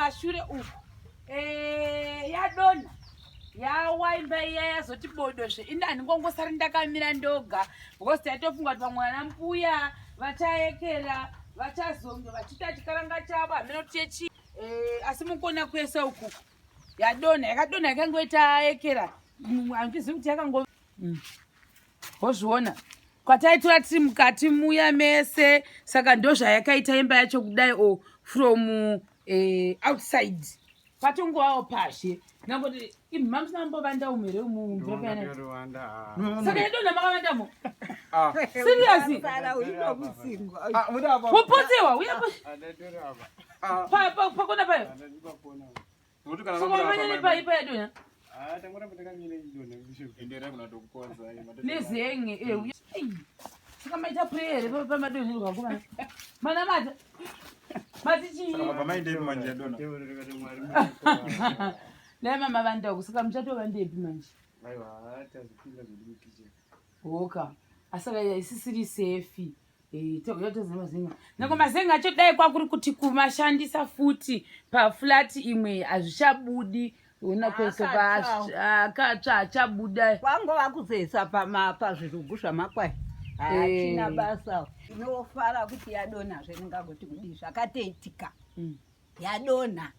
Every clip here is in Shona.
kumashure uku yadonha yawa imba iya yazoti bodozve indani ngongosari ndakamira ndoga because taitofunga kuti vamwe vana mbuya vachaekera vachazonge vachiita chikaranga chavo hamena kuti chechi asi mukona kuesa uku yadonha yakadonha yakangoita aekera handizivi kuti yakango wozviona kwataitora tiri mukati muya mese saka ndo zvayakaita imba yacho kudai o from outside patongovawo pashe nangoti imhamusina mbovanda umhere saka yadonha makavandamo seriously popotewa pakona payo sokamanyane paipa yadonha nezenge saka maita prayere pamadonherwa kuma mana mata naye mama vandaku saka muchatova ndepi manje oka asaka isisiri sefi tozinemazenga nako mazenga acho dai kwakuri kuti kumashandisa futi paflati imwe hazvichabudi una kweso akatsva achabuda kwangova kuzoisa pazvirugu zvamakwai hatina basa inofara kuti yadonha zveningagoti kudii zvakatoitika yadonha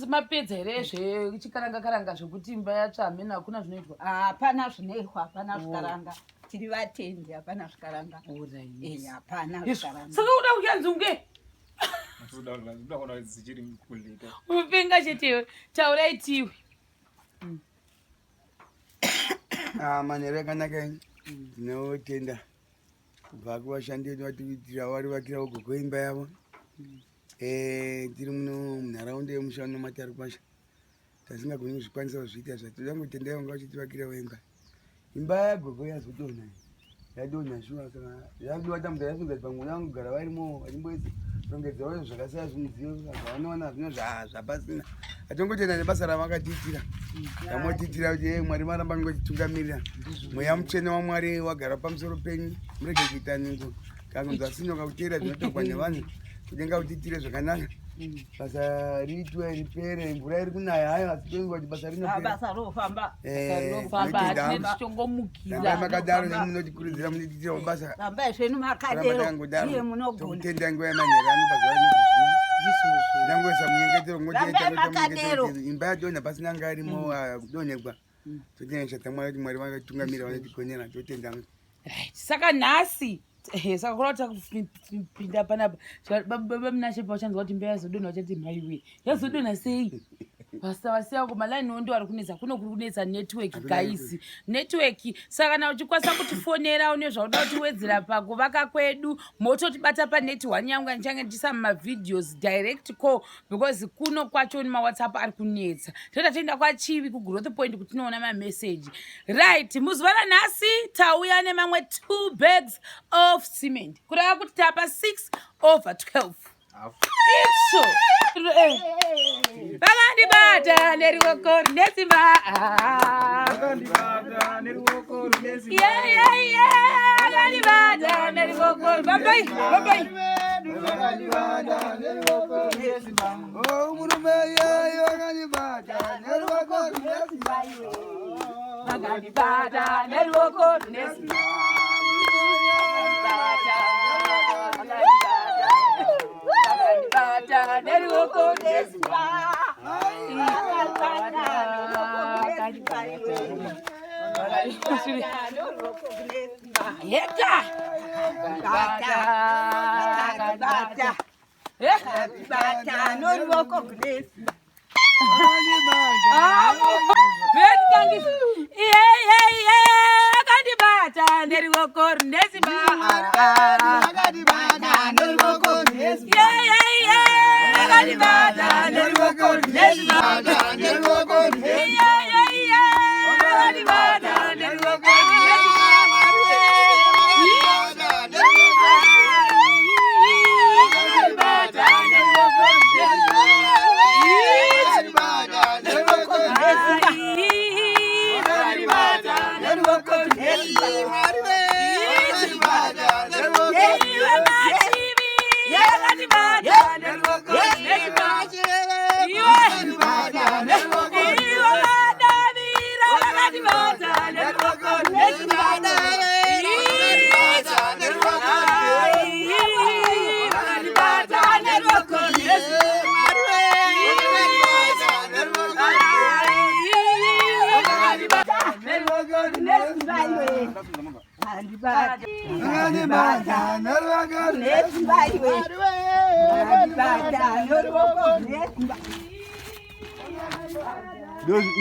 mapedza here zvechikaranga zvekuti imba yatsva hamena hakuna zvinoitwa hapana zvinoitwa hapana zvikaranga tiri vatendi hapana zvikaranga hapana zvikaranga saka uda kuyanzunge mupenga chetewe tauraitiwe manhero akanaka tinotenda kubva kuvashandi vedu vatiitira vari vakira ugogo imba yavo tiri muno munharaunda yemushano matari kwasha tasingagoni kuzvikwanisa kuzviita zvatoda ngotendai vanga vachitivakirawo imba yagogo yazodonha yadonha shuwa saka yakudivatambuda yasunga pamwe vangogara varimo vachimboisa rongedzawo zvakasiyana zvimidziyo zvavanowana zvino zvapasina atongotenda nebasa ravakatiitira yamotiitira kuti mwari maramba ngotitungamirira mweya mutsvene wamwari wagara pamusoro penyu murege kuita ningo kangonzi asinoka kuteera zvinotogwa nevanhu kudenga kutiitire zvakanaka basa riitwe ripere mvura iri kunaya hayo asi toinga kuti basa rinobasa rinofamba makadaro nemunotikurudzira munotitirawo basa rambai zvenu makadero iye munogona tokutenda nguva yemanhero anobvaanangoisa munyengetero ngotiita imba yadonha pasina anga arimo kudonhekwa totenda shatamwari kuti mwari vakatungamira vanotigonera totenda saka nhasi saka kurauta kupinda panapa baba munashepa vachanzwa kuti imba yazodonha vachati mhaiwe yazodonha sei vasavasiya kumalaini ondo ari kunetsa kuno kuri kunetsa netiweki gaisi netiweki saka kana uchikwanisa kutifonera une zvauda kutiwedzera pakuvaka kwedu mototibata paneti 1 yangu andichange ndichisa mumavideos direct call because kuno kwacho nemawhatsapp ari kunetsa toda toenda kwachivi kugrowth point kuti tinoona mameseji right muzuva ranhasi tauya nemamwe 2 bags of cement kureva kuti tapa 6/12 Itso vakandibata nerivokori nesimba vakandibata nerivokori babai murume yeyo vakandibata nerivokori nesimba vakandibata nerivokori nesimba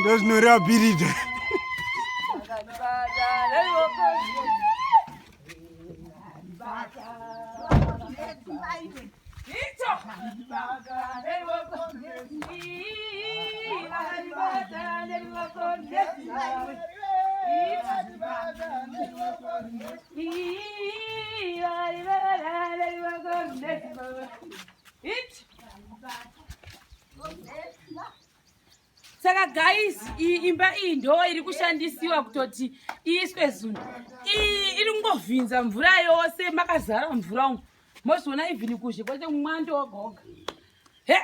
ndozvinorabirida Saka guys, imba iyi ndo iri kushandisiwa kutoti iiswe zungu. Iri kungovhinza mvura yose, makazara mvura umu. Mozviona even kuzhe kwete mwando woga. He?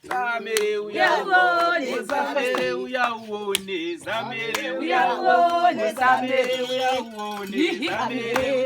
Zamere uyawone, zamere uyawone, zamere uyawone, zamere uyawone, zamere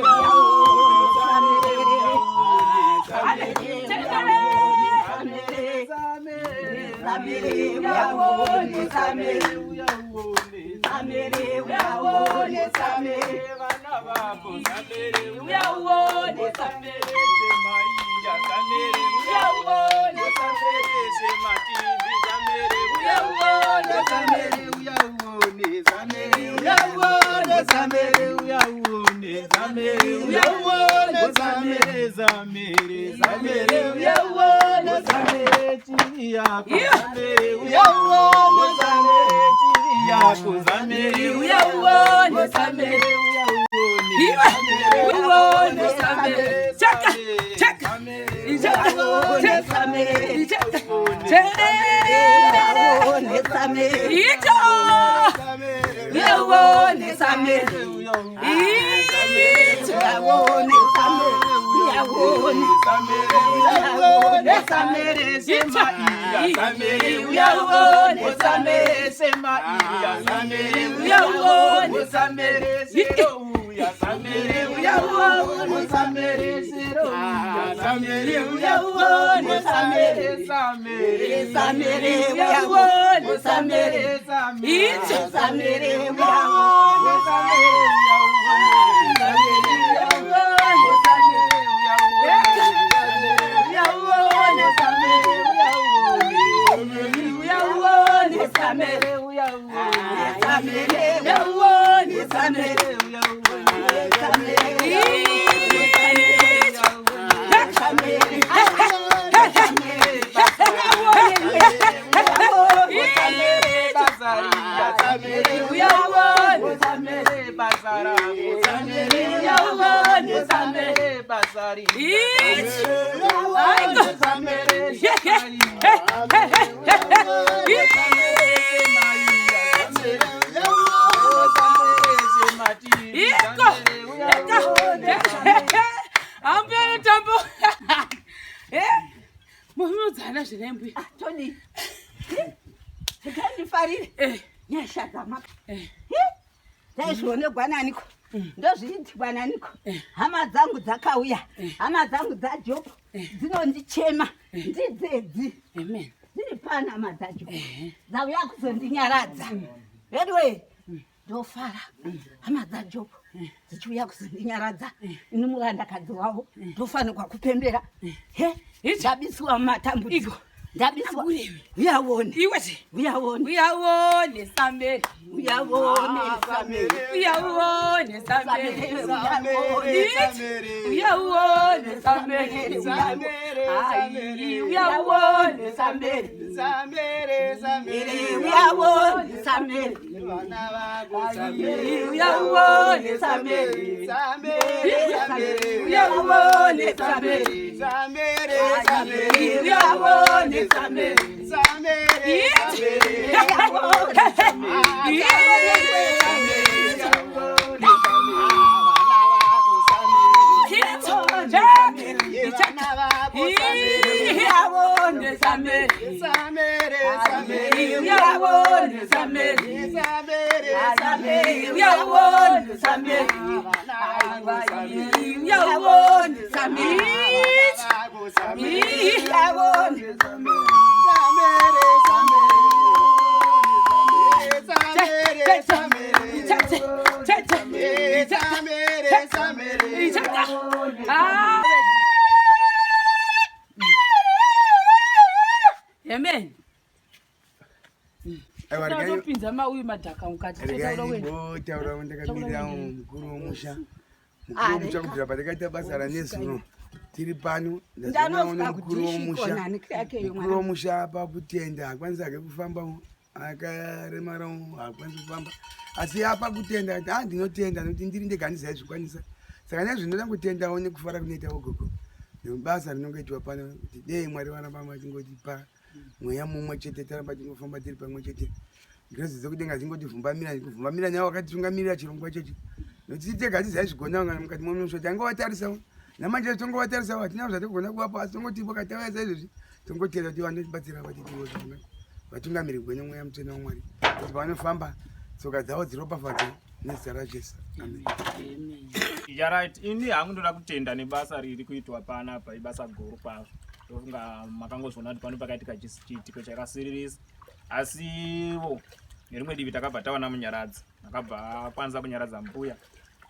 Taizvione gwananiko ndozviti gwananiko hama dzangu dzakauya hama dzangu dzajopo dzinondichema ndidzedzi dziri pana hama dzajopo dzauya kuzondinyaradza edwe ndofara hama dzajopo dzichiuya kuzondinyaradza ini murandakadzi wavo ndofanirwa kupembera ndabisiwa mumatambudziko ndabiswa uyawone uyawone samere uyawone samere uyawone samere uyawone samere uyawone samere uyawone samere uyawone samere uyawone samere Amen. Topinza mauyu madhaka mukati taura ndakamirira mukuru womusha kubvira patakaita basa ranezuro tiri pano ndazvinaona mukuru womusha apa kutenda hakwanisi hake kufamba akaremara hakwanisi kufamba asi apa kutenda kuti ndinotenda nokuti ndiri ndega ndisaizvikwanisa saka naizvo ndoda kutendawo nekufara kunoita ogogo nebasa rinongoitwa pano kuti dei mwari varamba vachingotipa mweya mumwe chete taramba tingofamba tiri pamwe chete grazi dzekudenga dzingotivhumbamira nawo wakatitungamirira chirongwa chechi nokuti titega tisaizvigona mukati momusho tangovatarisawo namanje tongovatarisawo hatina zvatigona kuvapa asi tongotipo katauya saizvozvi tongotenda kuti vanotibatsira vatitiwo vatungamiri gwenye mweya mutsvene wamwari kuti vanofamba tsoka dzavo dziropafadze nezita rajesu right. Ini hangu ndoda kutenda nebasa riri kuitwa panapa ibasa guru kwazvo ndofunga makangozviona kuti pano pakaitika chiitiko chakasiririsa asiwo nerimwe divi takabva tawana munyaradzi akabva akwanisa kunyaradza mbuya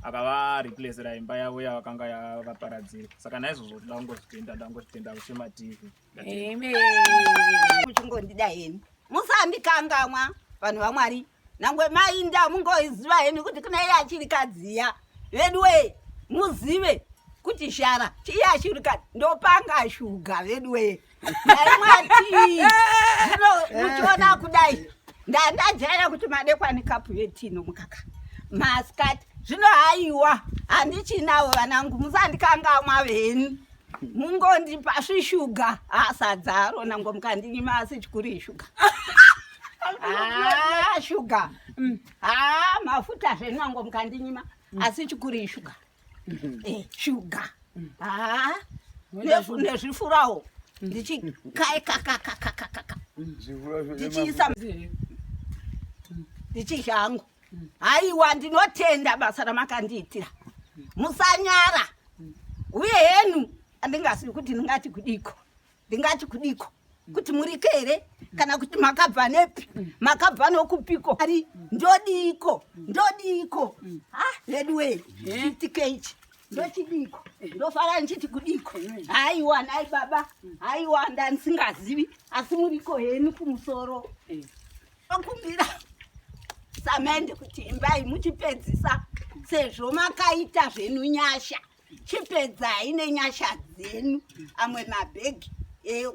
akava replacera imba yavo yavakanga yavaparadzira saka naizvozvo ndangozvitenda kushema tv kuchingondida heni musandikangamwa vanhu vamwari nangwe mainda mungoiziva heni kuti kuna iye achirikadziya veduwe muzive kuti shara chiye achirikadzi ndopanga shuga veduwe naimwati zvino muchiona kudai ndandajaira kuti madekwani kapu yetino mukaka maskati zvino haiwa handichinawo vanangu musandikangamwa veni mungondipa svishuga asadzaro nango mukandinyima asi chikuri shuga shuga mafuta zvenango mukandinyima asi chikuri shuga shuga nezvifurawo ndichikaekakakakakaka ndichiisa ndichizhangu haiwa ndinotenda basa ramakandiitira musanyara uye henu handingasivi kuti ndingati kudiko kuti murikere kana kuti makabva nepi makabva nokupiko ari ndodiko veduwe chitikeichi ndochidiko ndofara nchiti kudiko haiwa nai baba haiwa ndanisingazivi asi muriko henu kumusoro okumbira samende kuti imbai muchipedzisa sezvo makaita zvenu nyasha chipedzai nenyasha dzenu amwe mabhegi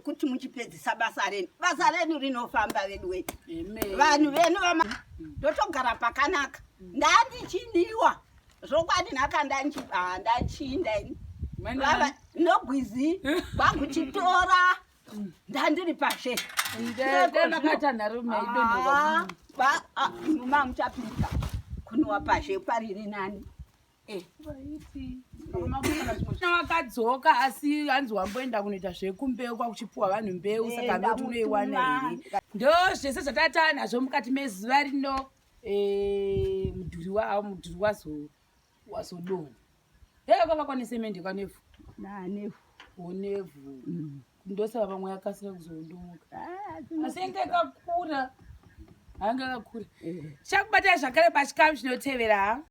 kuti muchipedzisa basa renu rinofamba vedu wetu vanhu venu ndotogara pakanaka ndandichidiwa zvokwadi nhaka ndachinda ini nogwizi kwakuchitora ndandiri pashe numa muchapinda kunowa pashe pariri nani wakadzoka asi hanzi wamboenda kunoita zvekumbeu kwakuchipuwa vanhu mbeu saka mbeu tunoiwana here ndo zvese zvatata nazvo mukati mezuva rino mudhuri wazodonha kwavakwa nesemende kwanevhu onevhu ndosava vamwe yakasira kuzondumuka asi enge kakura hanga kakura chakubatai zvakare pachikamu chinotevera